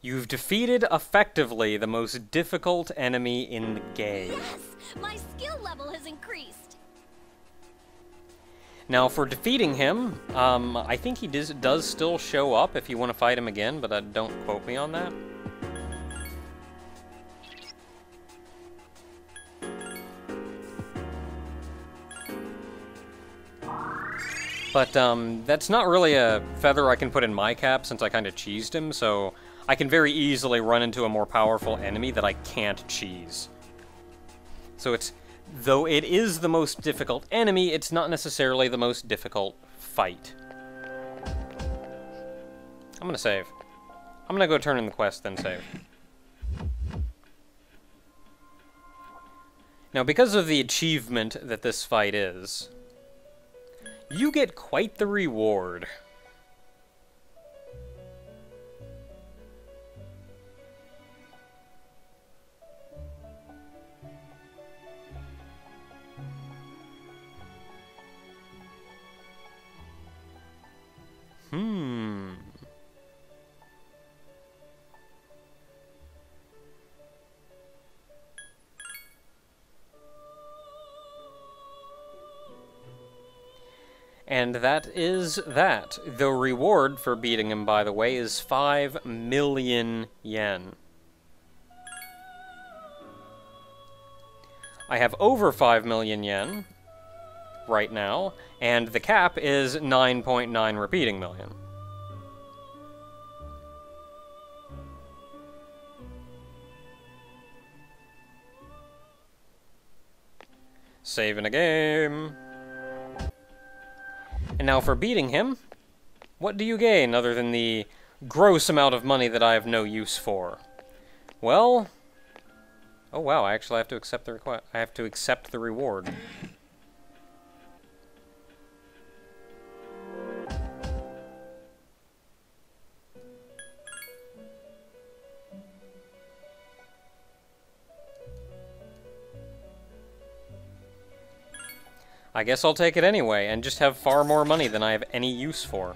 You've defeated effectively the most difficult enemy in the game. Yes! My skill level has increased! Now, for defeating him, I think he does still show up if you want to fight him again, but don't quote me on that. But that's not really a feather I can put in my cap since I kind of cheesed him, so I can very easily run into a more powerful enemy that I can't cheese. So though it is the most difficult enemy, it's not necessarily the most difficult fight. I'm gonna save. I'm gonna go turn in the quest, then save. Now, because of the achievement that this fight is, you get quite the reward. And that is that. The reward for beating him, by the way, is 5 million yen. I have over 5 million yen right now, and the cap is 9.9 repeating million. Saving a game. And now for beating him, what do you gain other than the gross amount of money that I have no use for? Well, oh wow, I actually have to accept the request. I have to accept the reward. I guess I'll take it anyway, and just have far more money than I have any use for.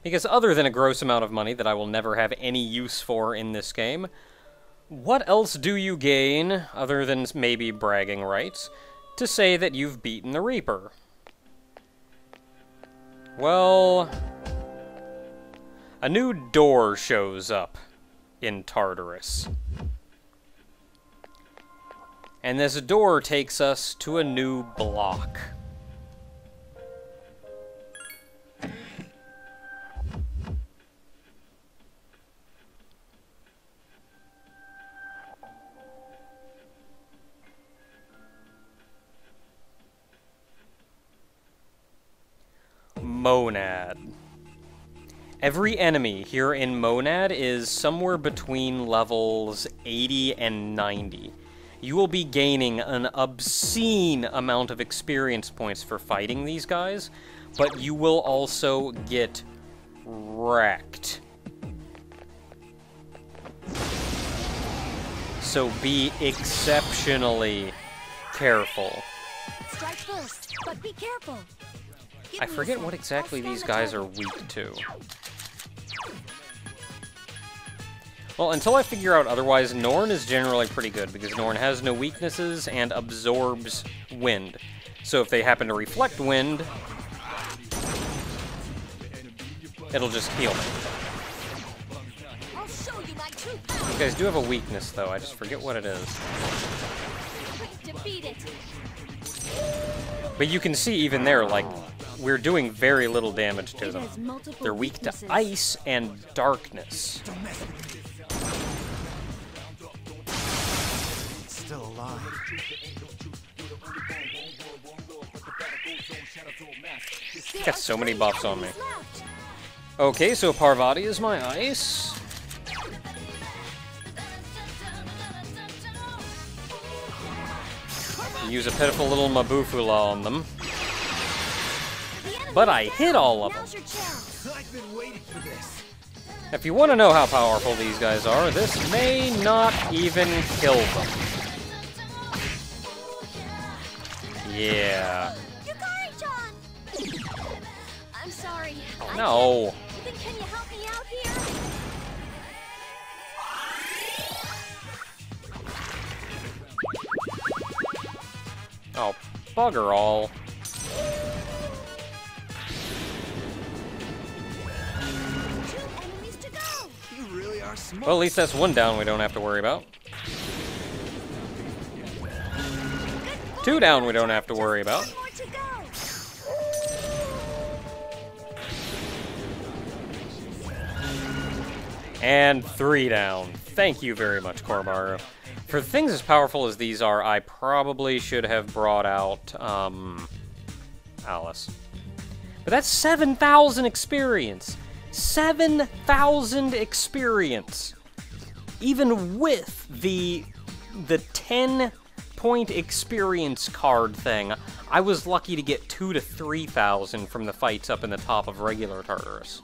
Because other than a gross amount of money that I will never have any use for in this game, what else do you gain, other than maybe bragging rights, to say that you've beaten the Reaper? Well, a new door shows up in Tartarus. And this door takes us to a new block. Monad. Every enemy here in Monad is somewhere between levels 80 and 90. You will be gaining an obscene amount of experience points for fighting these guys, but you will also get wrecked. So be exceptionally careful. Strike first, but be careful. I forget what exactly these guys are weak to. Well, until I figure out otherwise, Norn is generally pretty good, because Norn has no weaknesses and absorbs wind. So if they happen to reflect wind, it'll just heal me. These guys do have a weakness, though. I just forget what it is. But you can see even there, like, we're doing very little damage to them. They're weak to ice and darkness. Still alive. Got so many buffs on me. Okay, so Parvati is my ice. Use a pitiful little Mabufula on them. But I hit all of them. If you want to know how powerful these guys are, this may not even kill them. Yeah. I'm sorry. I No. Then can you help me out here? Oh, bugger all. Two enemies to go. You really are smart. Well, at least that's one down we don't have to worry about. Two down we don't have to worry about. One more to go. And 3 down. Thank you very much, Kormaru. For things as powerful as these are, I probably should have brought out, Alice. But that's 7,000 experience! 7,000 experience! Even with the 10-point experience card thing, I was lucky to get 2,000 to 3,000 from the fights up in the top of regular Tartarus.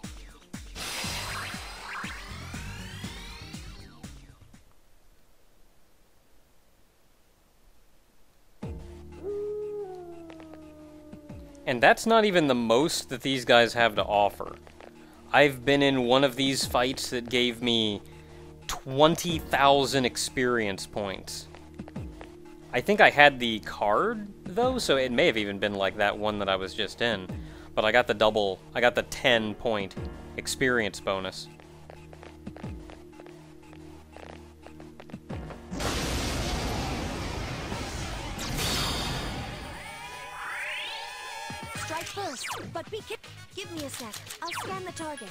And that's not even the most that these guys have to offer. I've been in one of these fights that gave me 20,000 experience points. I think I had the card, though, so it may have even been like that one that I was just in. But I got the 10-point experience bonus. Strike first, but be careful. Give me a sec. I'll scan the target.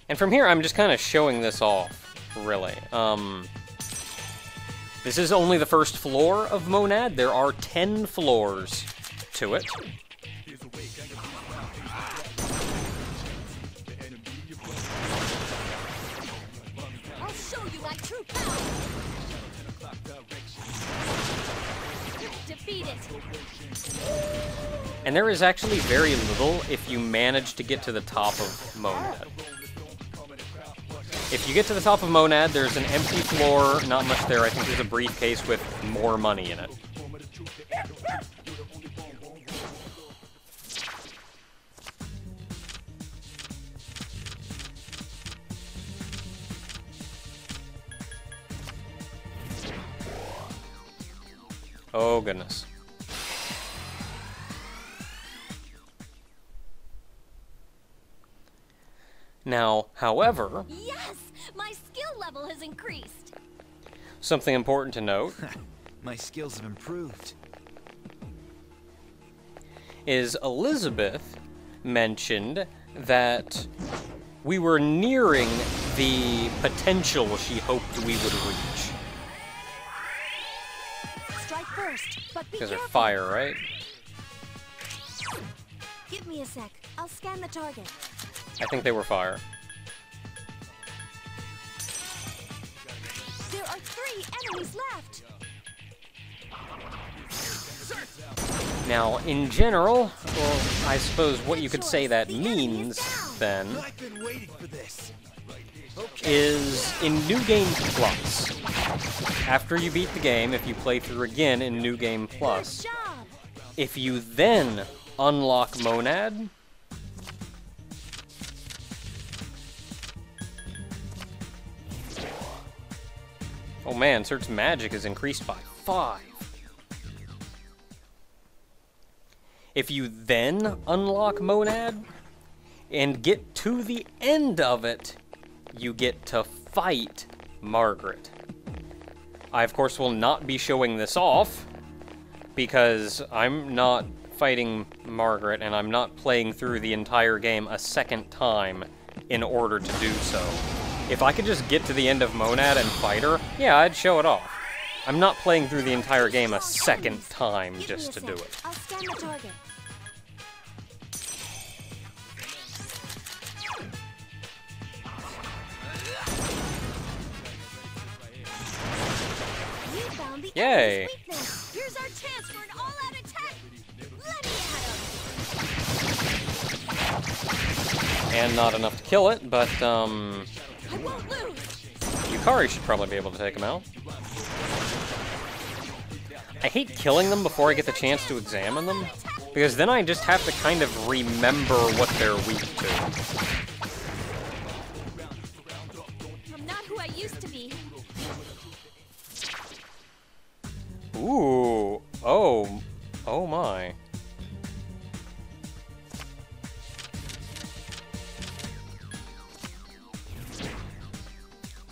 And from here, I'm just kind of showing this off, really. This is only the first floor of Monad. There are 10 floors to it. I'll show you my true power. Defeat it. And there is actually very little if you manage to get to the top of Monad. If you get to the top of Monad, there's an empty floor, not much there. I think there's a briefcase with more money in it. Oh, goodness. Now, however... Yes! My skill level has increased. Something important to note My skills have improved. is Elizabeth mentioned that we were nearing the potential she hoped we would reach. Strike first, but be Because they're careful. fire, right? Give me a sec. I'll scan the target. I think they were fire. There are 3 enemies left. Now, in general, well, I suppose what you could say that means, then, I've been waiting for this. is in New Game Plus. After you beat the game, if you play through again in New Game Plus, Good job. if you then unlock Monad, oh man, Search's magic is increased by 5. If you then unlock Monad and get to the end of it, you get to fight Margaret. I, of course, will not be showing this off because I'm not fighting Margaret and I'm not playing through the entire game a second time in order to do so. If I could just get to the end of Monad and fight her, yeah, I'd show it off. I'm not playing through the entire game a second time Give just to me a do sec. it. I'll scan the target. You found the Yay. enemy's weakness. Here's our chance for an all-out attack. Let me at him. And not enough to kill it, but, I won't lose. Yukari should probably be able to take him out. I hate killing them before I get the chance to examine them. Attack Because then I just have to kind of remember what they're weak to. I'm not who I used to be. Ooh. Oh. Oh my.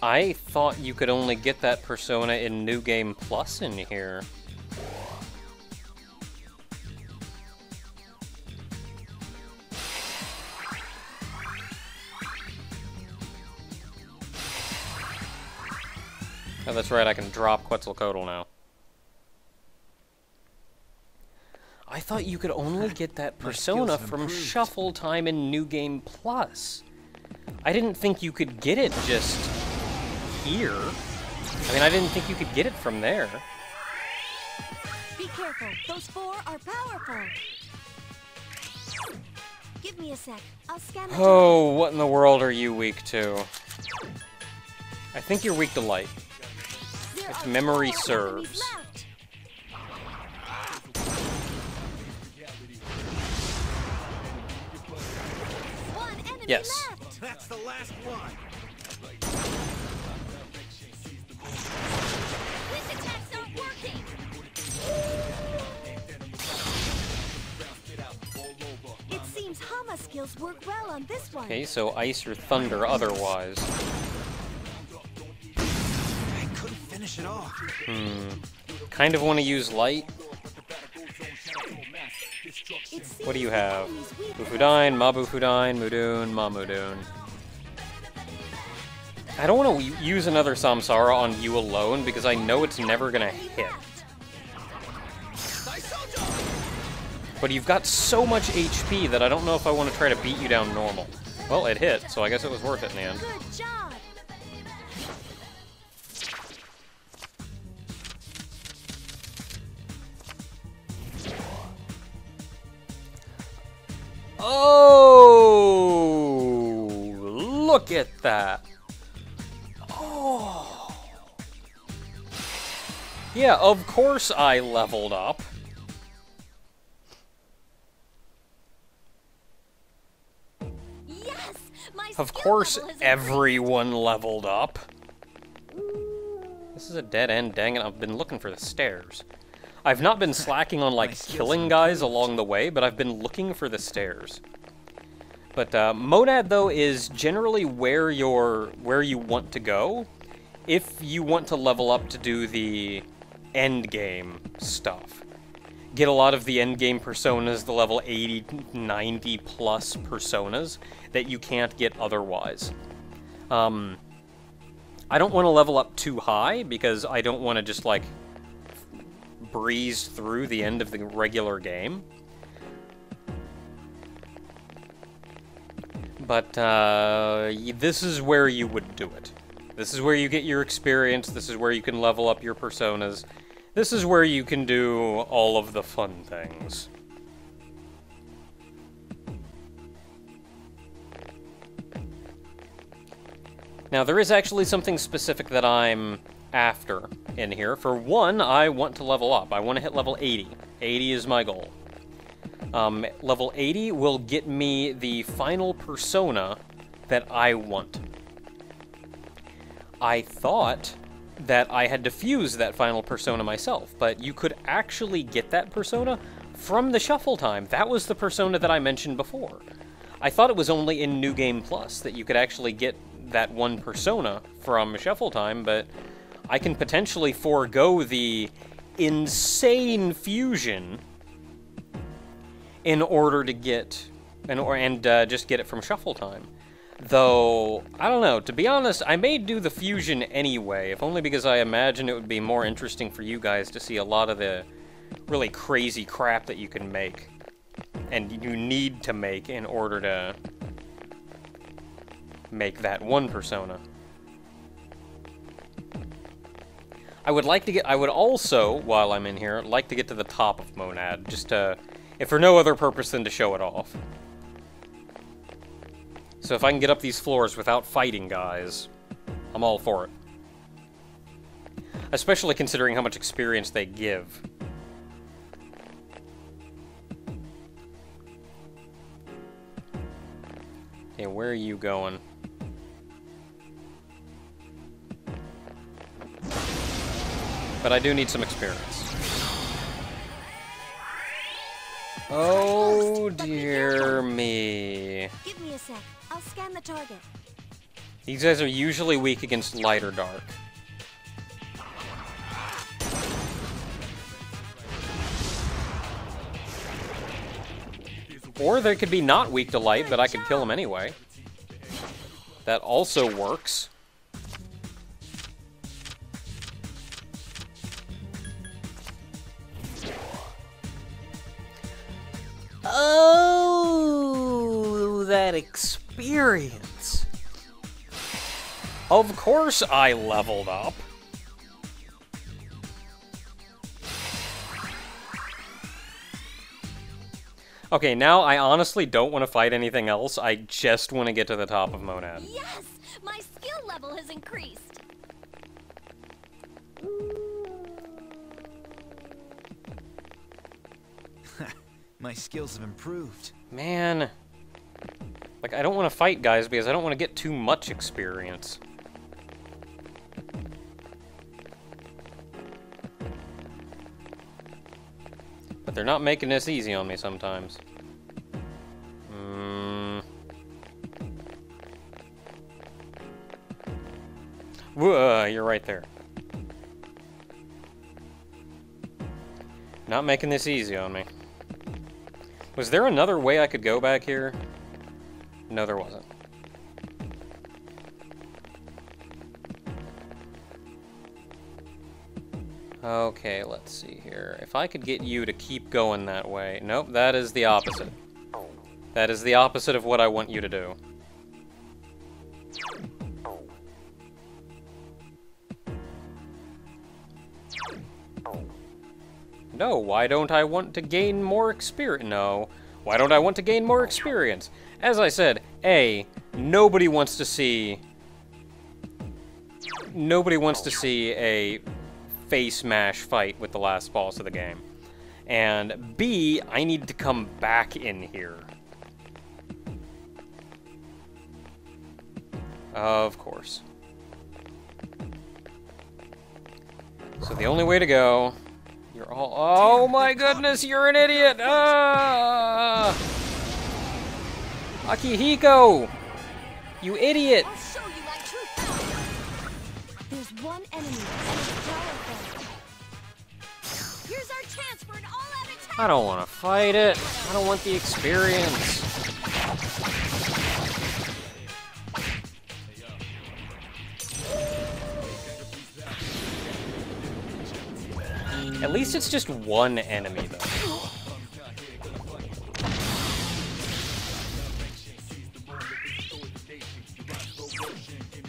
I thought you could only get that persona in New Game Plus in here. Oh, that's right, I can drop Quetzalcoatl now. I thought you could only get that persona from Shuffle Time in New Game Plus. I didn't think you could get it just here. I mean, I didn't think you could get it from there. Be careful. Those 4 are powerful. Give me a sec. I'll scan the Oh, what in the world are you weak to? I think you're weak to light. There If are memory 4 serves. enemies left. One enemy Yes. left. That's the last one. These attacks aren't working. It seems Hama skills work well on this one. Okay, so ice or thunder otherwise. I couldn't finish it off. Kind of want to use light. It seems What do you the have? enemy's weak Bufudine, Mabufudine, Mudun, Mamudun. I don't want to use another Samsara on you alone because I know it's never gonna hit. But you've got so much HP that I don't know if I want to try to beat you down normal. Well, it hit, so I guess it was worth it in the end. Good job. Oh, look at that. Oh. Yeah, of course I leveled up. Yes, my Of skill course level has everyone leveled up. This is a dead end, dang it, I've been looking for the stairs. I've not been slacking on, like, killing guys along the way, but I've been looking for the stairs. But, Monad, though, is generally where you want to go if you want to level up to do the endgame stuff. Get a lot of the endgame personas, the level 80, 90 plus personas that you can't get otherwise. I don't want to level up too high because I don't want to just, like, breeze through the end of the regular game. But, this is where you would do it. This is where you get your experience, this is where you can level up your personas. This is where you can do all of the fun things. Now, there is actually something specific that I'm after in here. For one, I want to level up. I want to hit level 80. 80 is my goal. Level 80 will get me the final persona that I want. I thought that I had to fuse that final persona myself, but you could actually get that persona from the Shuffle Time. That was the persona that I mentioned before. I thought it was only in New Game Plus that you could actually get that one persona from Shuffle Time, but I can potentially forego the insane fusion in order to get, just get it from Shuffle Time. Though, I don't know, to be honest, I may do the fusion anyway, if only because I imagine it would be more interesting for you guys to see a lot of the really crazy crap that you can make, and you need to make in order to make that one persona. I would also, while I'm in here, like to get to the top of Monad, just to, if for no other purpose than to show it off. So if I can get up these floors without fighting guys, I'm all for it. Especially considering how much experience they give. Okay, where are you going? But I do need some experience. Oh dear me. Give me a sec. I'll scan the target. These guys are usually weak against light or dark. Or they could be not weak to light, but I could kill them anyway. That also works. Oh, that experience. Of course I leveled up. Okay, now I honestly don't want to fight anything else. I just want to get to the top of Monad. Yes! My skill level has increased. My skills have improved. Man. Like, I don't want to fight guys because I don't want to get too much experience. But they're not making this easy on me sometimes. Whoa, you're right there. Not making this easy on me. Was there another way I could go back here? No, there wasn't. Okay, let's see here. If I could get you to keep going that way. Nope, that is the opposite. That is the opposite of what I want you to do. No, why don't I want to gain more experience? No. Why don't I want to gain more experience? As I said, A, nobody wants to see a face mash fight with the last boss of the game. And B, I need to come back in here. Of course. So the only way to go... You're all... Oh my goodness, you're an idiot! Ah! Akihiko! You idiot! I'll show you my true power. There's one enemy and it's powerful. Here's our chance for an all-out attack. I don't want to fight it. I don't want the experience. At least it's just one enemy, though.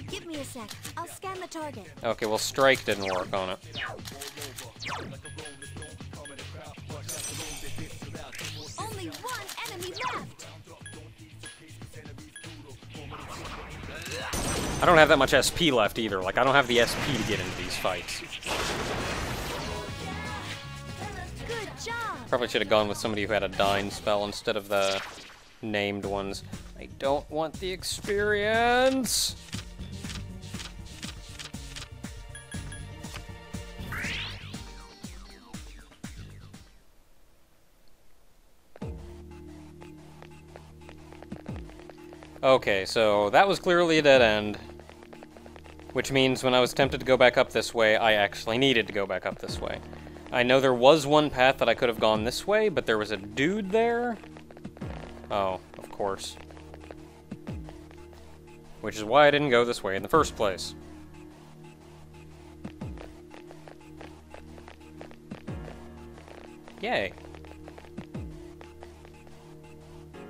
Give me a sec. I'll scan the target. Okay, well, strike didn't work on it. Only one enemy left. I don't have that much SP left either. Like, I don't have the SP to get into these fights. Good job. Probably should have gone with somebody who had a dying spell instead of the named ones. I don't want the experience. Okay, so that was clearly a dead end. Which means when I was tempted to go back up this way, I actually needed to go back up this way. I know there was one path that I could have gone this way, but there was a dude there. Oh, of course. Which is why I didn't go this way in the first place. Yay.